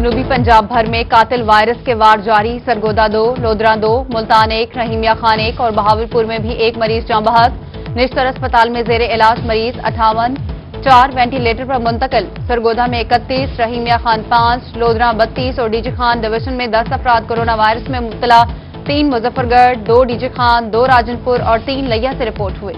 جنوبی پنجاب بھر میں قاتل وائرس کے وار جاری، سرگودا 2، لودھرا 2، ملتان 1، رحیمیہ خان 1 اور بہاولپور میں بھی ایک مریض جاں بحق۔ نشتر اسپتال میں زیر علاج مریض 58، 4 وینٹیلیٹر پر منتقل۔ سرگودا میں 31، رحیمیہ خان 5، لودھرا 32 اور ڈی جی خان ڈویژن میں 10 افراد کورونا وائرس میں مبتلا، 3 مظفر گڑھ، 2 ڈی جی خان، 2 راجن پور اور 3 لیا سے رپورٹ ہوئے۔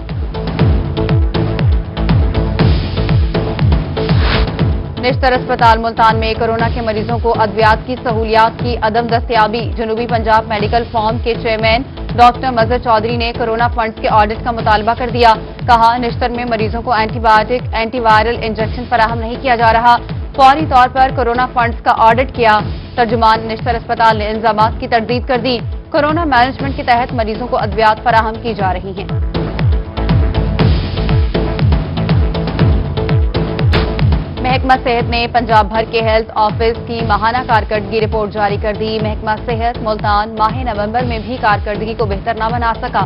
نشتر اسپتال ملتان میں کورونا کے مریضوں کو ادویات کی سہولیات کی عدم دستیابی۔ جنوبی پنجاب میڈیکل فورم کے چیئرمین ڈاکٹر مظہر چودھری نے کورونا فنڈز کے آڈٹ کا مطالبہ کر دیا۔ کہا نشتر میں مریضوں کو antibiotic, antiviral injection فراہم نہیں کیا جا رہا، فوری طور پر کورونا فنڈز کا آڈٹ کیا۔ ترجمان نشتر اسپتال نے الزامات کی تردید کر دی۔ کورونا مینجمنٹ کے تحت مریضوں کو ادویات فراہم کی جا رہی ہیں۔ محکمہ صحت نے پنجاب بھر کے ہیلتھ آفس کی ماہانہ کارکردگی رپورٹ جاری کر دی۔ محکمہ صحت ملتان ماہ نومبر میں بھی کارکردگی کو بہتر نہ بنا سکا۔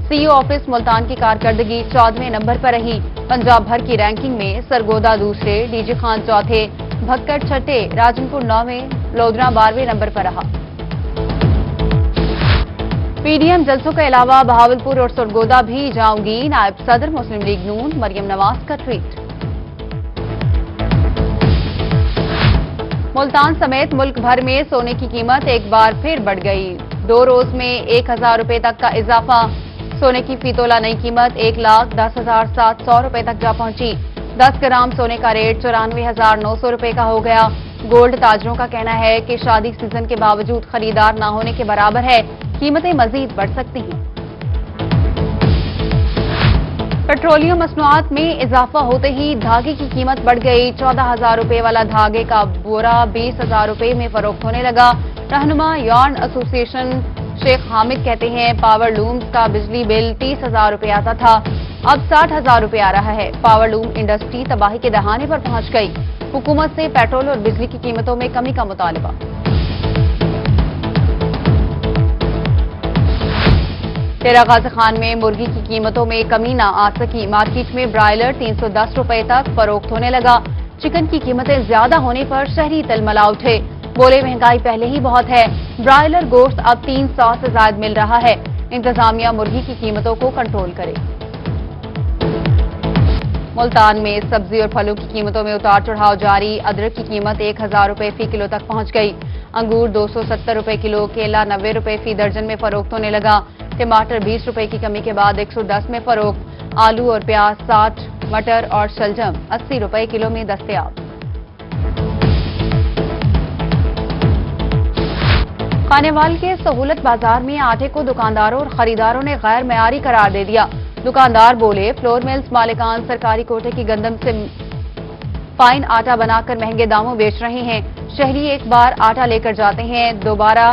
سی او آفس ملتان کی کارکردگی 14ویں نمبر پر رہی۔ پنجاب بھر کی رینکنگ میں سرگودا دوسرے، ڈی جی خان چوتھے، بھکر چھٹے، راجن پور 9ویں، لودھرا 12ویں نمبر پر رہا۔ پی ڈی ایم جلسوں کے علاوہ بہاولپور اور سرگودا بھی جاؤں گی، نائب صدر مسلم لیگ نون مریم نواز کا ٹویٹ۔ ملتان سمیت ملک بھر میں سونے کی قیمت ایک بار پھر بڑھ گئی، 2 روز میں 1000 روپے تک کا اضافہ۔ سونے کی فی تولہ نئی قیمت 1,10,700 روپے تک جا پہنچی۔ 10 گرام سونے کا ریٹ 94,900 روپے کا ہو گیا۔ گولڈ تاجروں کا کہنا ہے کہ شادی سیزن کے باوجود خریدار نہ ہونے کے برابر ہے، قیمتیں مزید بڑھ سکتی ہیں۔ پیٹرولیم مصنوعات میں اضافہ ہوتے ہی دھاگے کی قیمت بڑھ گئی۔ 14,000 روپے والا دھاگے کا بورا 20,000 روپے میں فروخت ہونے لگا۔ رہنما یارن ایسوسی ایشن شیخ حامد کہتے ہیں پاور لومز کا بجلی بل 30,000 روپے آتا تھا، اب 60,000 روپے آ رہا ہے۔ پاور لوم انڈسٹری تباہی کے دہانے پر پہنچ گئی۔ حکومت سے پیٹرول اور بجلی کی قیمتوں میں کمی کا مطالبہ۔ ڈیرہ غازی خان میں مرغی کی قیمتوں میں کمی نہ آ سکی۔ مارکیٹ میں برائلر 310 روپے تک فروخت ہونے لگا۔ چکن کی قیمتیں زیادہ ہونے پر شہری تلملا اٹھے، بولے مہنگائی پہلے ہی بہت ہے، برائلر گوشت اب 300 سے زائد مل رہا ہے، انتظامیہ مرغی کی قیمتوں کو کنٹرول کرے۔ ملتان میں سبزی اور پھلوں کی قیمتوں میں اتار چڑھاؤ جاری۔ ادرک کی قیمت 1,000 روپے فی کلو تک پہنچ گئی۔ انگور 270 روپے کلو، کیلا 90 روپے فی درجن میں فروخت ہونے لگا۔ ٹماٹر 20 روپے کی کمی کے بعد 110 میں فروخت۔ آلو اور پیاز 60، مٹر اور شلجم 80 روپے کلو میں دستیاب۔ خانیوال کے سہولت بازار میں آٹے کو دکانداروں اور خریداروں نے غیر معیاری قرار دے دیا۔ دکاندار بولے فلور ملز مالکان سرکاری کوٹے کی گندم سے فائن آٹا بنا کر مہنگے داموں بیچ رہے ہیں۔ شہری ایک بار آٹا لے کر جاتے ہیں، دوبارہ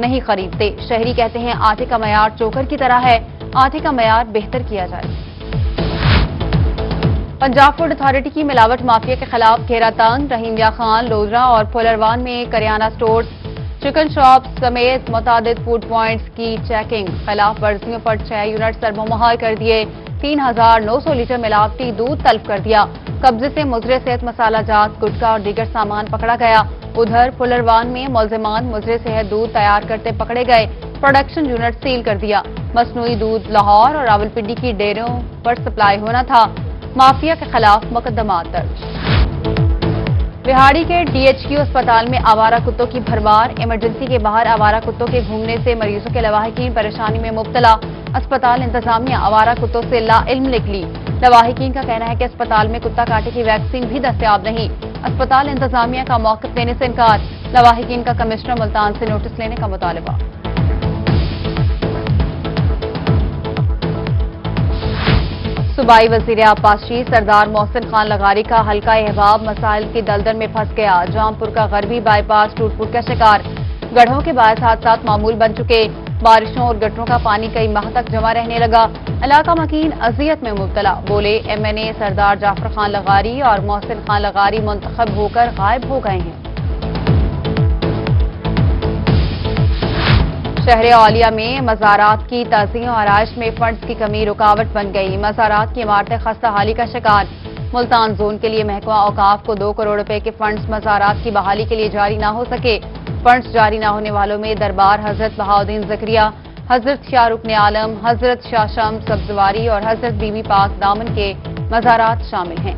نہیں خریدتے۔ شہری کہتے ہیں آٹے کا معیار چوکر کی طرح ہے، آٹے کا معیار بہتر کیا جائے۔ پنجاب فوڈ اتھارٹی کی ملاوٹ مافیا کے خلاف گھیرا تنگ۔ رحیمیہ خان، لودھرا اور پھولروان میں کریانہ سٹورز، چکن شاپس سمیت متعدد فوڈ پوائنٹس کی چیکنگ، خلاف ورزیوں پر 6 یونٹ سربو مہار کر دیے، 3,900 لیٹر ملاوٹی دودھ تلف کر دیا۔ قبضے سے مضر صحت مسالہ جات، گٹکا اور دیگر سامان پکڑا گیا۔ ادھر پھولروان میں ملزمان مضر صحت دودھ تیار کرتے پکڑے گئے، پروڈکشن یونٹ سیل کر دیا۔ مصنوعی دودھ لاہور اور راولپنڈی کی ڈیریوں پر سپلائی ہونا تھا، مافیا کے خلاف مقدمات درج۔ بہاڑی کے ڈی ایچ کیو اسپتال میں آوارہ کتوں کی بھرمار، ایمرجنسی کے باہر آوارہ کتوں کے گھومنے سے مریضوں کے لواحقین پریشانی میں مبتلا۔ اسپتال انتظامیہ آوارہ کتوں سے لا علم نکلی۔ لواحقین کا کہنا ہے کہ اسپتال میں کتا کاٹے کی ویکسین بھی دستیاب نہیں۔ اسپتال انتظامیہ کا موقف لینے سے انکار، لواحقین کا کمشنر ملتان سے نوٹس لینے کا مطالبہ۔ صوبائی وزیر آبپاشی سردار محسن خان لغاری کا حلقہ احباب مسائل کی دلدل میں پھنس گیا۔ جامپور کا غربی بائی پاس ٹوٹ پھوٹ کا شکار، گڑھوں کے باعث حادثات معمول بن چکے۔ بارشوں اور گٹروں کا پانی کئی ماہ تک جمع رہنے لگا، علاقہ مکین اذیت میں مبتلا۔ بولے ایم این اے سردار جعفر خان لغاری اور محسن خان لغاری منتخب ہو کر غائب ہو گئے ہیں۔ شہر اولیا میں مزارات کی تعزیہ و آرائش میں فنڈز کی کمی رکاوٹ بن گئی۔ مزارات کی عمارتیں خستہ حالی کا شکار، ملتان زون کے لیے محکمہ اوقاف کو 2 کروڑ روپے کے فنڈز مزارات کی بحالی کے لیے جاری نہ ہو سکے۔ فنڈز جاری نہ ہونے والوں میں دربار حضرت بہاؤدین زکریا، حضرت شاہ رکن عالم، حضرت شاہ شمس سبزواری اور حضرت بی بی پاک دامن کے مزارات شامل ہیں۔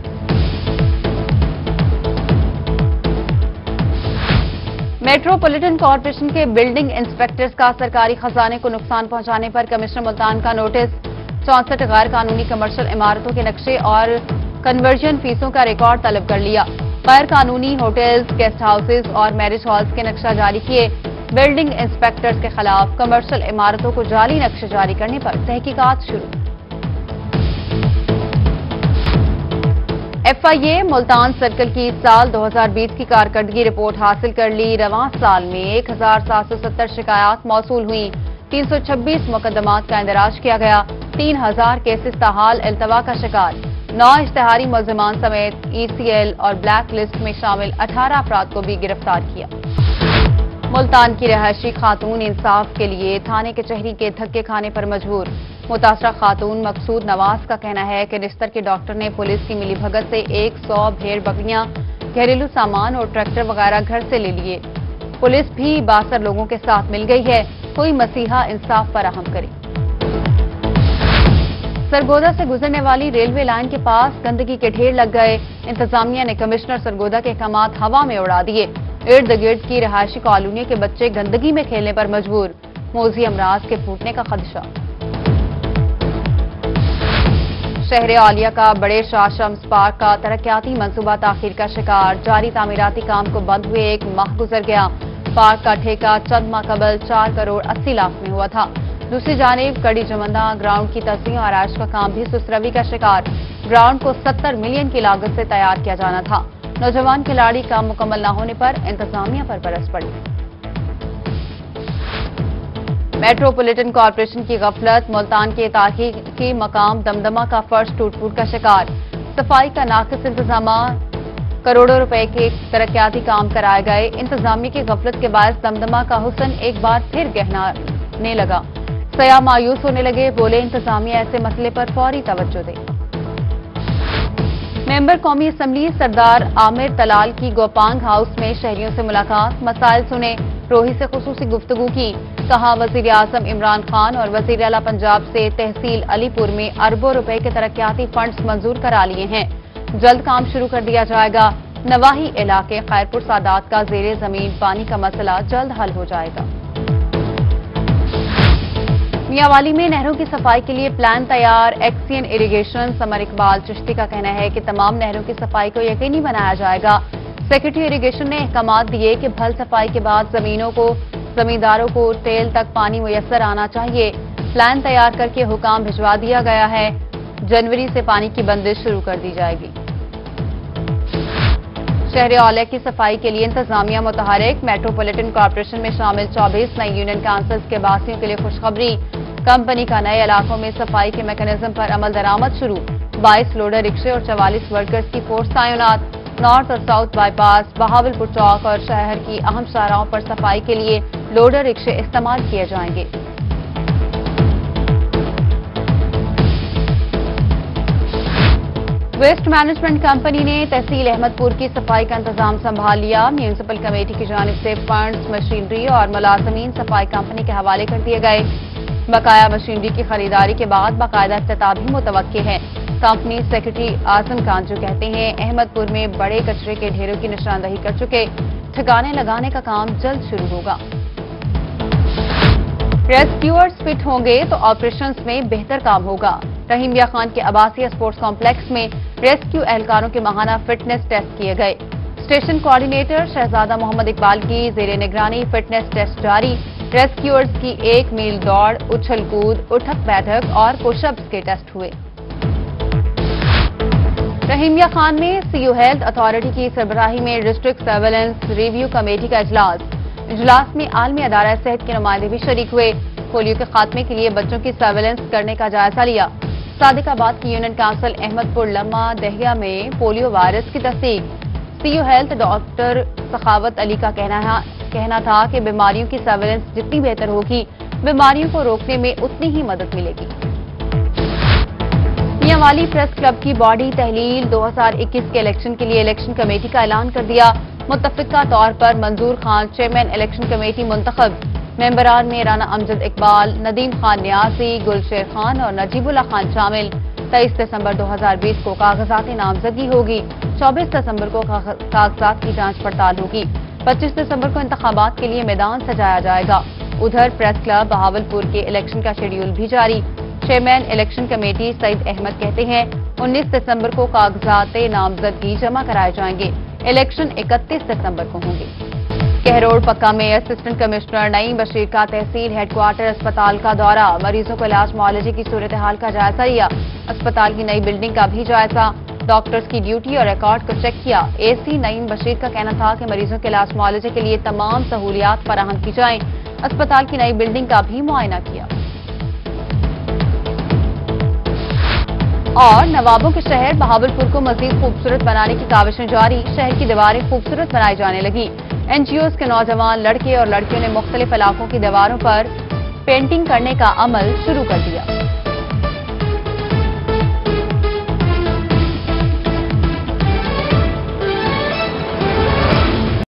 میٹروپولیٹن کارپوریشن کے بلڈنگ انسپیکٹرز کا سرکاری خزانے کو نقصان پہنچانے پر کمشنر ملتان کا نوٹس، 64 غیر قانونی کمرشل عمارتوں کے نقشے اور کنورژن فیسوں کا ریکارڈ طلب کر لیا۔ غیر قانونی ہوٹلز، گیسٹ ہاؤسز اور میرج ہالز کے نقشہ جاری کیے۔ بلڈنگ انسپیکٹرز کے خلاف کمرشل عمارتوں کو جعلی نقشے جاری کرنے پر تحقیقات شروع۔ ایف آئی اے ملتان سرکل کی سال 2020 کی کارکردگی رپورٹ حاصل کر لی۔ رواں سال میں 1770 شکایات موصول ہوئیں، 326 مقدمات کا اندراج کیا گیا، 3000 کیسز تاحال التوا کا شکار، 9 اشتہاری ملزمان سمیت ای سی ایل اور بلیک لسٹ میں شامل 18 افراد کو بھی گرفتار کیا۔ ملتان کی رہائشی خاتون انصاف کے لیے تھانے کچہری کے دھکے کھانے پر مجبور۔ متاثرہ خاتون مقصود نواز کا کہنا ہے کہ نشتر کے ڈاکٹر نے پولیس کی ملی بھگت سے 100 بھیڑ بکریاں، گھریلو سامان اور ٹریکٹر وغیرہ گھر سے لے لیے۔ پولیس بھی 62 لوگوں کے ساتھ مل گئی ہے، کوئی مسیحا انصاف فراہم کرے۔ سرگودا سے گزرنے والی ریلوے لائن کے پاس گندگی کے ڈھیر لگ گئے، انتظامیہ نے کمشنر سرگودا کے احکامات ہوا میں اڑا دیے۔ ارد گرد کی رہائشی کالونیوں کے بچے گندگی میں کھیلنے پر مجبور، موذی امراض کے پھوٹنے کا خدشہ۔ شہر اولیا کا بڑے شاہ شمس پارک کا ترقیاتی منصوبہ تاخیر کا شکار، جاری تعمیراتی کام کو بند ہوئے 1 ماہ گزر گیا۔ پارک کا ٹھیکہ چند ماہ قبل 4 کروڑ 80 لاکھ میں ہوا تھا۔ دوسری جانب کڑی جمندہ گراؤنڈ کی تزئین و آرائش کا کام بھی سست روی کا شکار، گراؤنڈ کو 70 ملین کی لاگت سے تیار کیا جانا تھا۔ نوجوان کھلاڑی کام مکمل نہ ہونے پر انتظامیہ پر برس پڑی۔ میٹروپولیٹن کارپوریشن کی غفلت، ملتان کے تاریخی مقام دمدمہ کا فرش ٹوٹ پھوٹ کا شکار، صفائی کا ناقص انتظامات، کروڑوں روپے کے ترقیاتی کام کرائے گئے۔ انتظامیہ کی غفلت کے باعث دمدمہ کا حسن ایک بار پھر گہرانے لگا۔ سیاح مایوس ہونے لگے، بولے انتظامیہ ایسے مسئلے پر فوری توجہ دے۔ ممبر قومی اسمبلی سردار عامر طلال کی گوپانگ ہاؤس میں شہریوں سے ملاقات، مسائل سنے، روہی سے خصوصی گفتگو کی، کہا وزیر اعظم عمران خان اور وزیر اعلیٰ پنجاب سے تحصیل علی پور میں اربوں روپے کے ترقیاتی فنڈز منظور کرا لیے ہیں، جلد کام شروع کر دیا جائے گا۔ نواحی علاقے خیرپور سادات کا زیر زمین پانی کا مسئلہ جلد حل ہو جائے گا۔ میاوالی میں نہروں کی صفائی کے لیے پلان تیار، ایکسین اریگیشن سمر اقبال چشتی کا کہنا ہے کہ تمام نہروں کی صفائی کو یقینی بنایا جائے گا۔ سیکرٹری اریگیشن نے احکامات دیے کہ بھل صفائی کے بعد زمینداروں کو ٹیل تک پانی میسر آنا چاہیے۔ پلان تیار کر کے حکام بھجوا دیا گیا ہے، جنوری سے پانی کی بندش شروع کر دی جائے گی۔ شہر اولیا کی صفائی کے لیے انتظامیہ متحرک، میٹروپولیٹن کارپوریشن میں شامل 24 نئی یونین کونسلز کے باسیوں کے لیے خوشخبری، کمپنی کا نئے علاقوں میں صفائی کے میکانزم پر عمل درآمد شروع، 22 لوڈر رکشے اور 44 ورکرز کی فورس تعینات، نارتھ اور ساؤتھ بائی پاس، بہاولپور چوک اور شہر کی اہم شاہراہوں پر صفائی کے لیے لوڈر رکشے استعمال کیے جائیں گے۔ ویسٹ مینجمنٹ کمپنی نے تحصیل احمد پور کی صفائی کا انتظام سنبھال لیا، میونسپل کمیٹی کی جانب سے فنڈز، مشینری اور ملازمین صفائی کمپنی کے حوالے کر دیے گئے۔ بقایا مشینری کی خریداری کے بعد باقاعدہ افتتاح بھی متوقع ہے۔ کمپنی سیکرٹری اعظم کانجو کہتے ہیں احمد پور میں بڑے کچرے کے ڈھیروں کی نشاندہی کر چکے، ٹھکانے لگانے کا کام جلد شروع ہوگا۔ ریسکیورز فٹ ہوں گے تو آپریشنز میں بہتر کام ہوگا۔ رحیم یا خان کے عباسیہ سپورٹس کمپلیکس میں ریسکیو اہلکاروں کے ماہانہ فٹنس ٹیسٹ کیے گئے۔ اسٹیشن کوارڈینیٹر شہزادہ محمد اقبال کی زیر نگرانی فٹنس ٹیسٹ جاری، ریسکیورز کی 1 میل دوڑ، اچھل کود، اٹھک بیٹھک اور پش اپس کے ٹیسٹ ہوئے۔ رحیمیہ خان میں سی او ہیلتھ اتھارٹی کی سربراہی میں ڈسٹرکٹ سرویلنس ریویو کمیٹی کا اجلاس میں عالمی ادارہ صحت کے نمائندے بھی شریک ہوئے، پولیو کے خاتمے کے لیے بچوں کی سرویلنس کرنے کا جائزہ لیا۔ صادق آباد کی یونین کونسل احمد پور لمہ دہیا میں پولیو وائرس کی تصدیق، سی او ہیلتھ ڈاکٹر سخاوت علی کا کہنا تھا کہ بیماریوں کی سرویلنس جتنی بہتر ہوگی، بیماریوں کو روکنے میں اتنی ہی مدد ملے گی۔ شمالی پریس کلب کی باڈی تحلیل 2021 کے الیکشن کے لیے الیکشن کمیٹی کا اعلان کر دیا۔ متفقہ طور پر منظور خان چیئرمین الیکشن کمیٹی منتخب۔ ممبران میں رانا امجد اقبال، ندیم خان نیازی، گلشیر خان اور نجیب اللہ خان شامل۔ 23 دسمبر 2020 کو کاغذات نامزدگی ہوگی۔ 24 دسمبر کو کاغذات کی جانچ پڑتال ہوگی۔ 25 دسمبر کو انتخابات کے لیے میدان سجایا جائے گا۔ ادھر پریس کلب بہاولپور کے الیکشن کا شیڈیول بھی جاری۔ چیئرمین الیکشن کمیٹی سعید احمد کہتے ہیں 19 دسمبر کو کاغذات نامزدگی جمع کرائے جائیں گے۔ الیکشن 31 دسمبر کو ہوں گے۔ کہروڑ پکا میں اسسٹنٹ کمشنر نعیم بشیر کا تحصیل ہیڈ کوارٹر اسپتال کا دورہ، مریضوں کو علاج معالجے کی صورتحال کا جائزہ لیا۔ اسپتال کی نئی بلڈنگ کا بھی جائزہ، ڈاکٹرز کی ڈیوٹی اور ریکارڈ کو چیک کیا۔ اے سی نعیم بشیر کا کہنا تھا کہ مریضوں کے علاج معالجے کے لیے تمام سہولیات فراہم کی جائیں۔ اسپتال کی نئی بلڈنگ کا بھی معائنہ کیا۔ اور نوابوں کے شہر بہاولپور کو مزید خوبصورت بنانے کی کاوشیں جاری، شہر کی دیواریں خوبصورت بنائی جانے لگیں۔ این جی اوز کے نوجوان لڑکے اور لڑکیوں نے مختلف علاقوں کی دیواروں پر پینٹنگ کرنے کا عمل شروع کر دیا۔